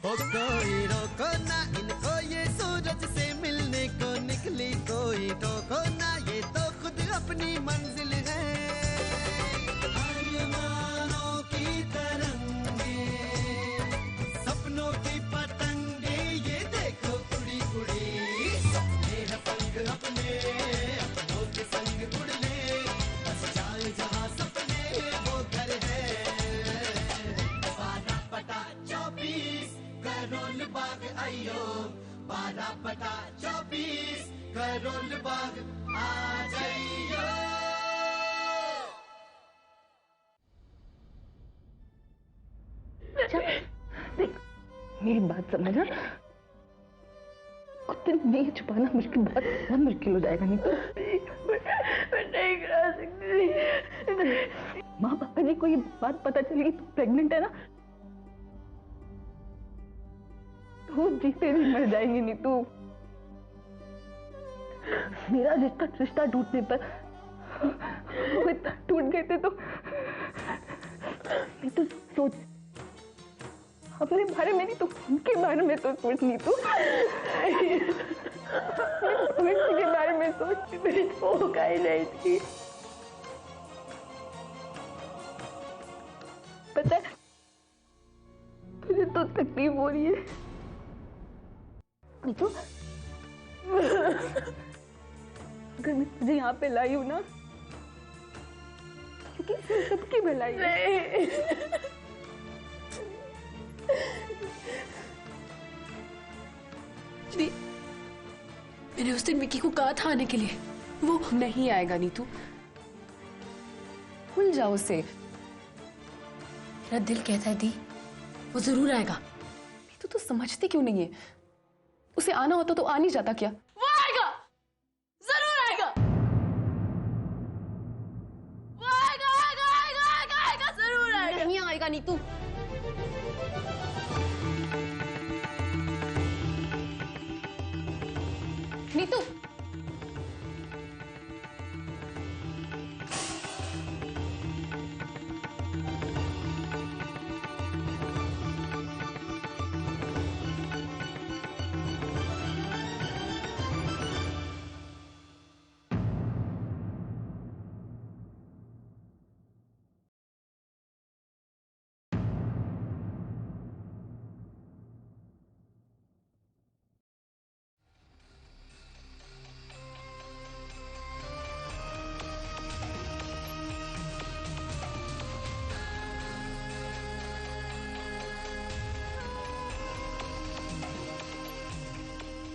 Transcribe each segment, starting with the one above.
ओ कोई रोको ना इनको, ये सूरज से मिलने को निकली, कोई टोको ना, ये तो खुद अपनी मंजिल है। आसमानों की तरंगे, सपनों की पतंगे, ये देखो उड़ी उड़ी, सपने हैं पंख अपने, अपनों के संग उड़ ले, बस जाए जहां सपने वो घर है। 12/24 करोल बाग आइयो, 12/24 करोल बाग आ जाइयो। देख मेरी बात समझना, कुछ दिन नहीं छुपाना मुश्किल, बहुत मुश्किल हो जाएगा। नहीं तो मैं नहीं करा सकती। माँ पापा जी को ये बात पता चली तू प्रेग्नेंट है ना, तो जीते नहीं मर जाएंगे। नहीं तो मेरा रिश्ता टूटने पर वो इतना टूट गए थे, तो नहीं तो सोच अपने बारे में नहीं तो उनके बारे में तो सोच। नहीं तो भविष्य के बारे में सोचती मेरी हो गई नहीं थी। पता है तुझे तो तकलीफ हो रही है, नहीं तो अगर मैं तुझे यहाँ पे लाई हूँ ना, क्योंकि सबकी भलाई है। मैंने उस दिन विकी को कहा था आने के लिए, वो नहीं आएगा नीतू, भूल जाओ उसे। मेरा दिल कहता है दी वो जरूर आएगा। नीतू तो समझती क्यों नहीं है? उसे आना होता तो आ नहीं जाता क्या? वो आएगा, जरूर आएगा, वो आएगा आएगा आएगा आएगा आएगा, जरूर आएगा। नहीं आएगा नीतू। नीतू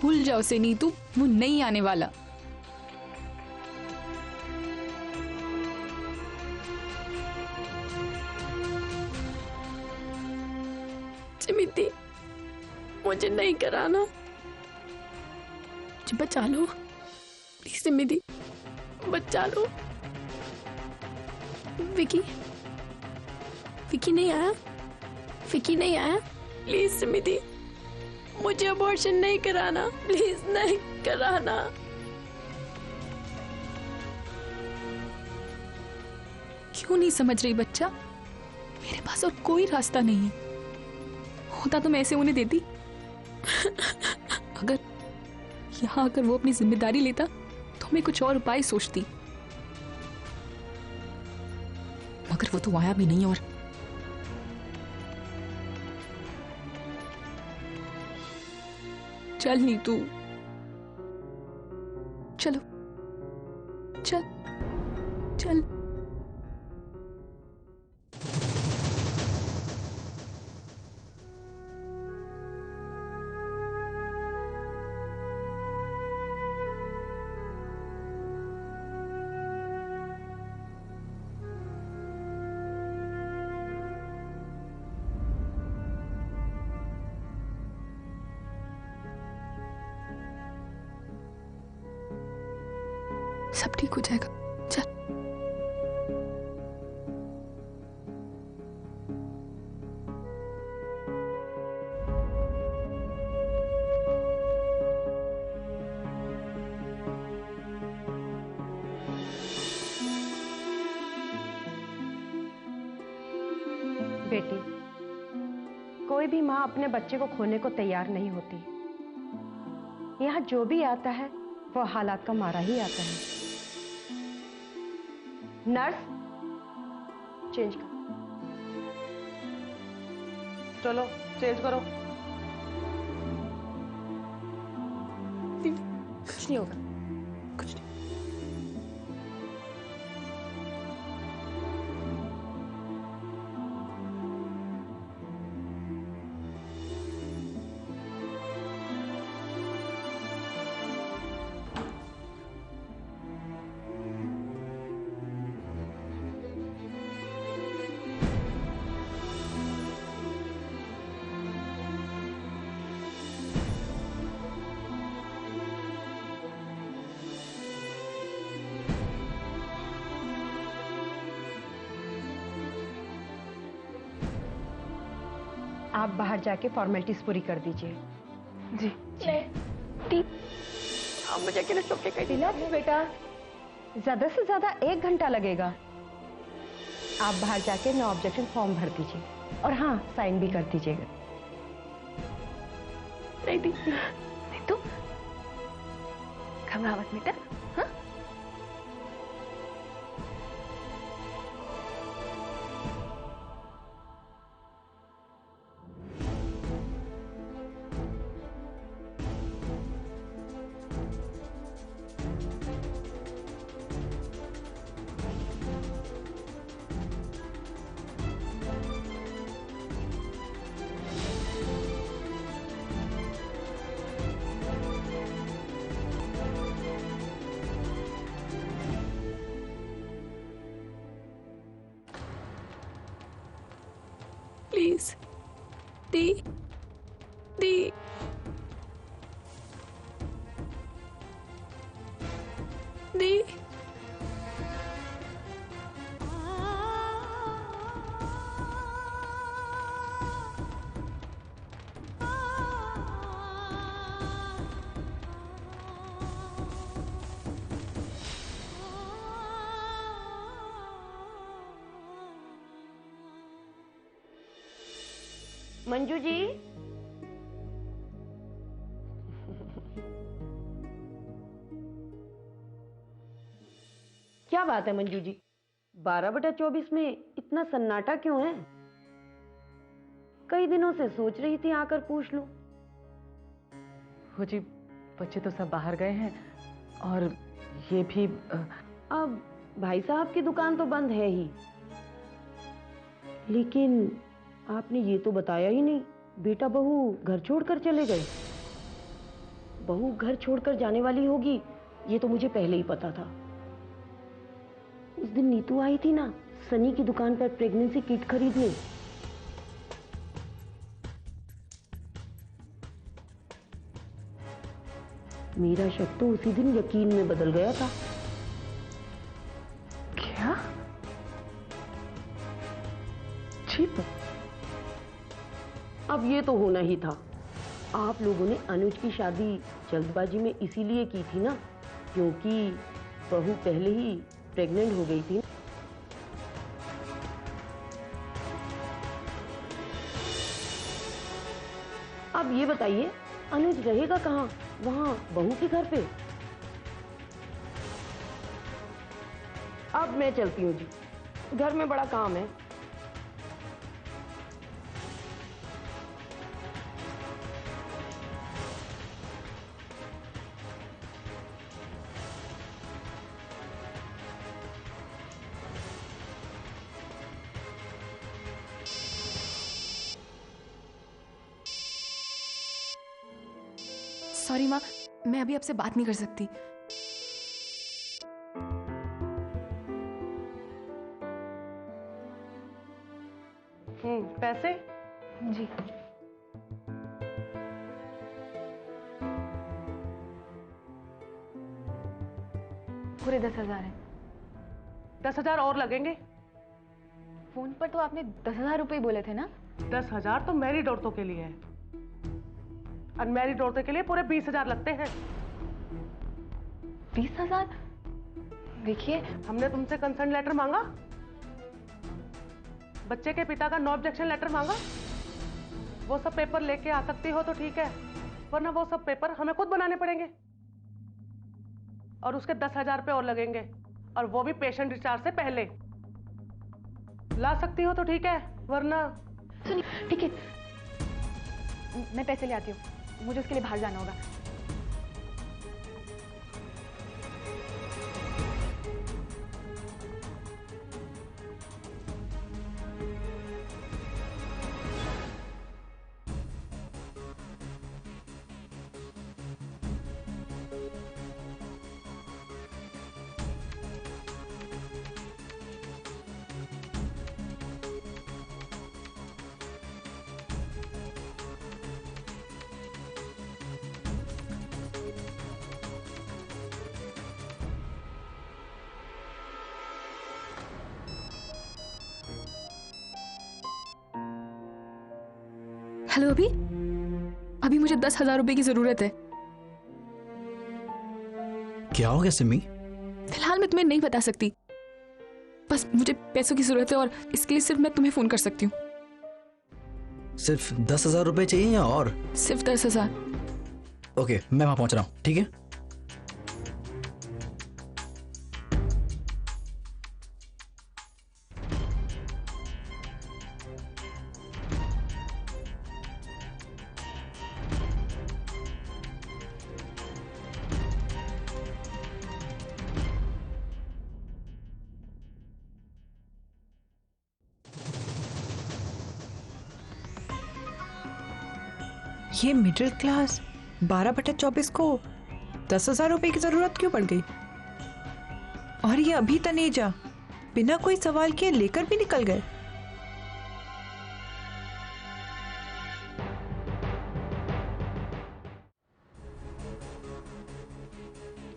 भूल जाओ उसे नीतू, वो नहीं आने वाला। चिमिती मुझे नहीं कराना, मुझे बचा लो प्लीज चिमिती, बचा लो। विकी विकी नहीं आया, विकी नहीं आया, प्लीज चिमिती मुझे अबॉर्शन नहीं कराना, प्लीज नहीं कराना। क्यों नहीं समझ रही बच्चा? मेरे पास और कोई रास्ता नहीं है, होता तो मैं ऐसे उन्हें देती। अगर यहाँ आकर वो अपनी जिम्मेदारी लेता तो मैं कुछ और उपाय सोचती, मगर वो तो आया भी नहीं। और चल नीतू, चलो चल चल। सब ठीक हो जाएगा, चल। बेटी, कोई भी माँ अपने बच्चे को खोने को तैयार नहीं होती। यहाँ जो भी आता है वो हालात का मारा ही आता है। नर्स, चेंज करो। चलो चेंज करो। कुछ नहीं होगा, कुछ नहीं। आप बाहर जाके फॉर्मेलिटीज पूरी कर दीजिए। जी आप मुझे अकेले छोड़ के कहीं तिलक बेटा, ज्यादा से ज्यादा 1 घंटा लगेगा। आप बाहर जाके नो ऑब्जेक्शन फॉर्म भर दीजिए और हाँ, साइन भी कर दीजिएगा। नहीं तो घबरा मत बेटा। हाँ, प्लीज दी दी दी। मंजू जी, क्या बात है मंजू जी, 12/24 में इतना सन्नाटा क्यों है? कई दिनों से सोच रही थी आकर पूछ लूं। वो जी, बच्चे तो सब बाहर गए हैं और ये भी अब भाई साहब की दुकान तो बंद है ही, लेकिन आपने ये तो बताया ही नहीं, बेटा बहू घर छोड़कर चले गए। बहू घर छोड़कर जाने वाली होगी ये तो मुझे पहले ही पता था। उस दिन नीतू आई थी ना सनी की दुकान पर प्रेगनेंसी किट खरीदने, मेरा शक तो उसी दिन यकीन में बदल गया था। क्या? ठीक, अब ये तो होना ही था। आप लोगों ने अनुज की शादी जल्दबाजी में इसीलिए की थी ना, क्योंकि बहू पहले ही प्रेग्नेंट हो गई थी। अब ये बताइए अनुज रहेगा कहाँ? वहां बहू के घर पे? अब मैं चलती हूँ जी, घर में बड़ा काम है। सॉरी माँ, मैं अभी आपसे बात नहीं कर सकती। पैसे? जी पूरे 10,000 है। 10,000 और लगेंगे। फोन पर तो आपने 10,000 रुपए बोले थे ना? 10,000 तो मैरिड औरतों के लिए है, अनमैरिड औरतों के लिए पूरे 20,000 लगते हैं। 20,000? देखिए, हमने तुमसे कंसर्न लेटर मांगा, बच्चे के पिता का नो ऑब्जेक्शन लेटर मांगा, वो सब पेपर लेके आ सकती हो तो ठीक है, वरना वो सब पेपर हमें खुद बनाने पड़ेंगे और उसके 10,000 रुपये और लगेंगे, और वो भी पेशेंट डिस्चार्ज से पहले। ला सकती हो तो ठीक है, वरना। सुनिए, ठीक है, मैं पैसे ले आती हूँ, मुझे उसके लिए बाहर जाना होगा। हेलो, अभी मुझे 10,000 रुपए की जरूरत है। क्या हो गया सिमी? फिलहाल मैं तुम्हें नहीं बता सकती, बस मुझे पैसों की जरूरत है और इसके लिए सिर्फ मैं तुम्हें फोन कर सकती हूँ। सिर्फ 10,000 रुपए चाहिए या और? सिर्फ 10,000। ओके, मैं वहां पहुंच रहा हूँ, ठीक है? ये मिडिल क्लास 12/24 को 10,000 रुपए की जरूरत क्यों पड़ गई? और ये अभी तनेजा बिना कोई सवाल किए लेकर भी निकल गए।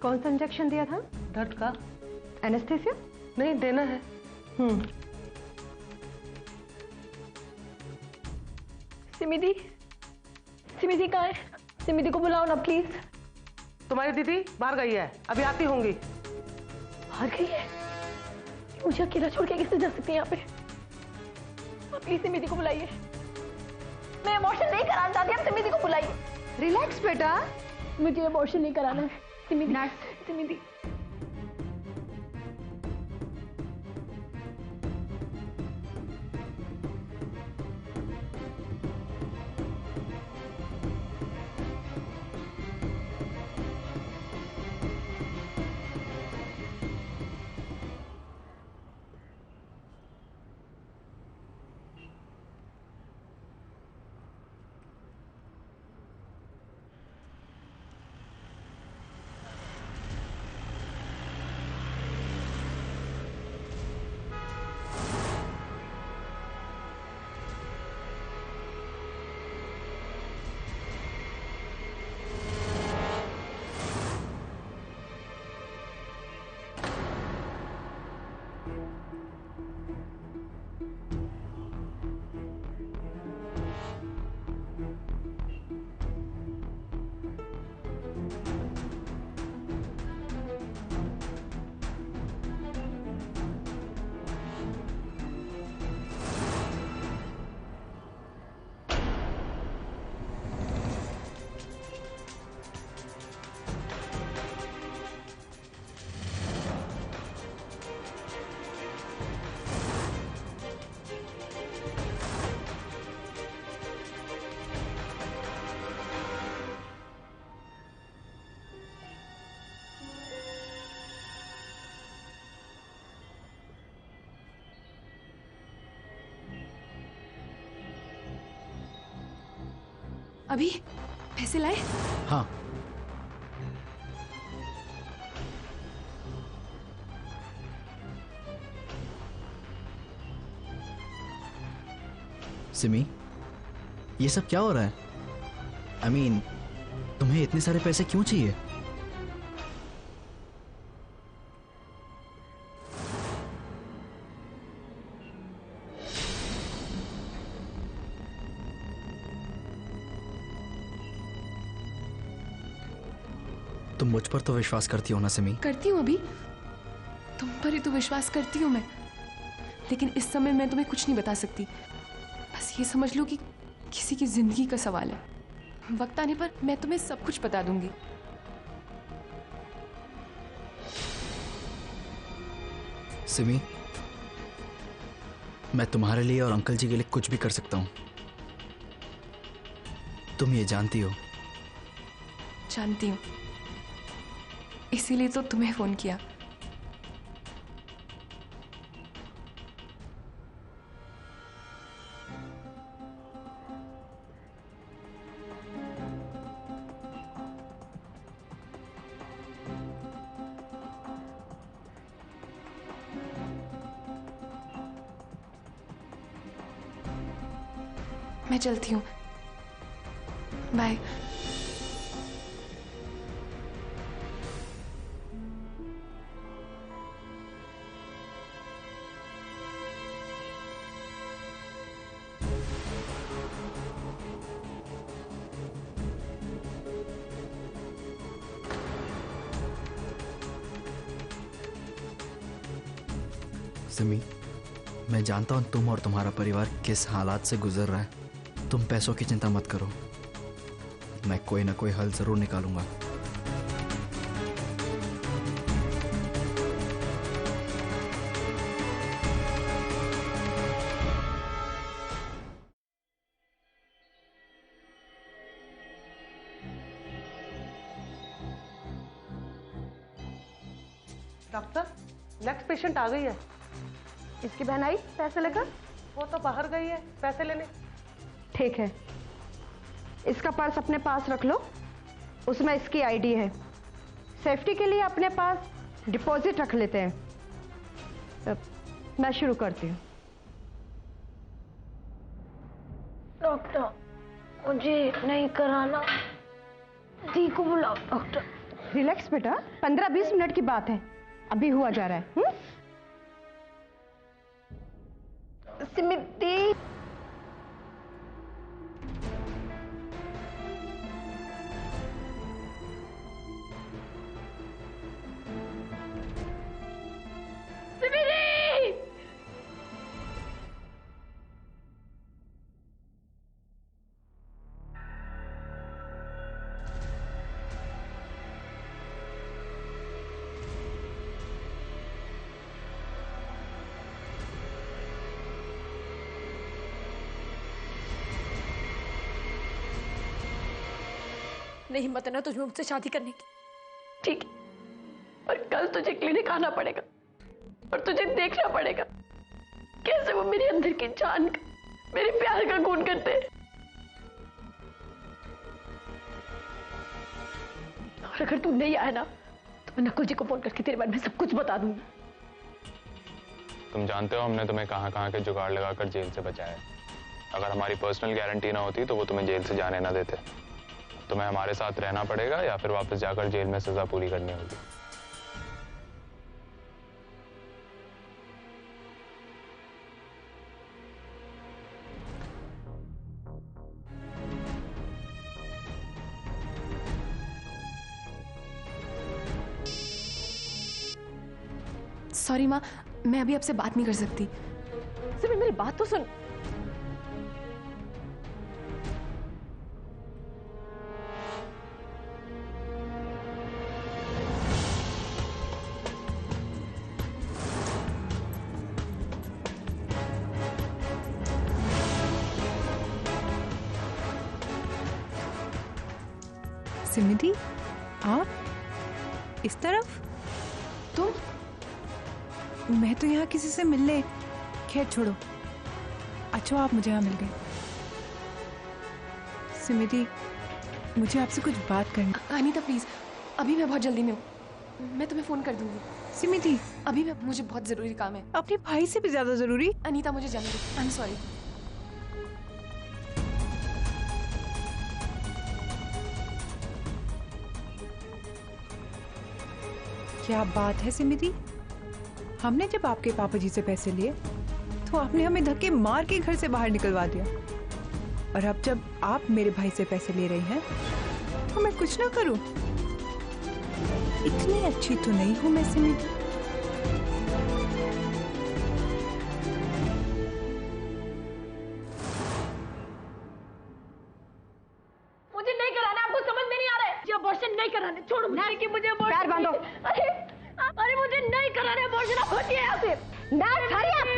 कौन सा इंजेक्शन दिया था? दर्द का। एनेस्थेसिया? नहीं, देना है। सिमिदी, सिमिदी कहाँ है? सिमिदी को बुलाओ ना प्लीज। तुम्हारी दीदी बाहर गई है, अभी आती होंगी। बाहर गई है? मुझे अकेला छोड़ के कैसे जा सकती है यहाँ पे? आप प्लीज सिमिदी को बुलाइए। मैं अबॉर्शन नहीं कराना चाहती, आप सिमिदी को बुलाइए। रिलैक्स बेटा, मुझे अबॉर्शन नहीं कराना है। सिमिदी, सिमिदी। अभी पैसे लाए? हाँ। सिमी, ये सब क्या हो रहा है? I mean, तुम्हें इतने सारे पैसे क्यों चाहिए? तुम मुझ पर तो विश्वास करती हो ना सिमी? करती हूँ अभी, तुम पर ही तो विश्वास करती हूँ मैं, लेकिन इस समय मैं तुम्हें कुछ नहीं बता सकती। बस ये समझ लो कि किसी की जिंदगी का सवाल है। वक्त आने पर मैं तुम्हें सब कुछ बता दूंगी। सिमी, मैं तुम्हारे लिए और अंकल जी के लिए कुछ भी कर सकता हूं। तुम ये जानती हो। जानती हूँ, इसीलिए तो तुम्हें फोन किया। मैं चलती हूँ, बाय। सिमी, मैं जानता हूं तुम और तुम्हारा परिवार किस हालात से गुजर रहा है। तुम पैसों की चिंता मत करो, मैं कोई ना कोई हल जरूर निकालूंगा। डॉक्टर, नेक्स्ट पेशेंट आ गई है। इसकी बहन आई पैसे लेकर? वो तो बाहर गई है पैसे लेने। ठीक है, इसका पर्स अपने पास रख लो, उसमें इसकी आईडी है। सेफ्टी के लिए अपने पास डिपॉजिट रख लेते हैं। मैं शुरू करती हूँ। डॉक्टर, मुझे नहीं कराना, दी को बुलाओ। डॉक्टर, रिलैक्स बेटा, 15-20 मिनट की बात है, अभी हुआ जा रहा है। सिमिती, नहीं हिम्मत है ना तुझमें मुझसे शादी करने की, ठीक है, पर कल तुझे क्लिनिक आना पड़ेगा और तुझे देखना पड़ेगा कैसे वो मेरे अंदर की जान का, मेरे प्यार का खून करते हैं। और अगर तू नहीं आया ना तो मैं नकुल जी को फोन करके तेरे बारे में सब कुछ बता दूंगी। तुम जानते हो हमने तुम्हें कहाँ कहाँ के जुगाड़ लगाकर जेल से बचाया। अगर हमारी पर्सनल गारंटी ना होती तो वो तुम्हें जेल से जाने ना देते। तुम्हें हमारे साथ रहना पड़ेगा या फिर वापस जाकर जेल में सजा पूरी करनी होगी। सॉरी माँ, मैं अभी आपसे बात नहीं कर सकती। सिर्फ मेरी बात तो सुन। सिमिति, आप इस तरफ? तुम? मैं तो यहाँ किसी से मिलने। खैर छोड़ो, अच्छा आप मुझे यहाँ मिल गए। सिमिति, मुझे आपसे कुछ बात करनी। अनीता प्लीज, अभी मैं बहुत जल्दी में हूँ, मैं तुम्हें फोन कर दूंगी। सिमिति, अभी मुझे बहुत जरूरी काम है। अपने भाई से भी ज्यादा जरूरी। अनीता मुझे जाने दो, आई एम सॉरी। क्या बात है सिमिति, हमने जब आपके पापा जी से पैसे लिए तो आपने हमें धक्के मार के घर से बाहर निकलवा दिया, और अब जब आप मेरे भाई से पैसे ले रही हैं तो मैं कुछ ना करूं? इतनी अच्छी तो नहीं हूं मैं सिमिति। अबॉर्शन नहीं कराने, छोड़ो मुझे कि मुझे abortion पैर बांधो। अरे अरे मुझे नहीं कराने अबॉर्शन, आप हटिए यहाँ से। बैठ खड़ी आप।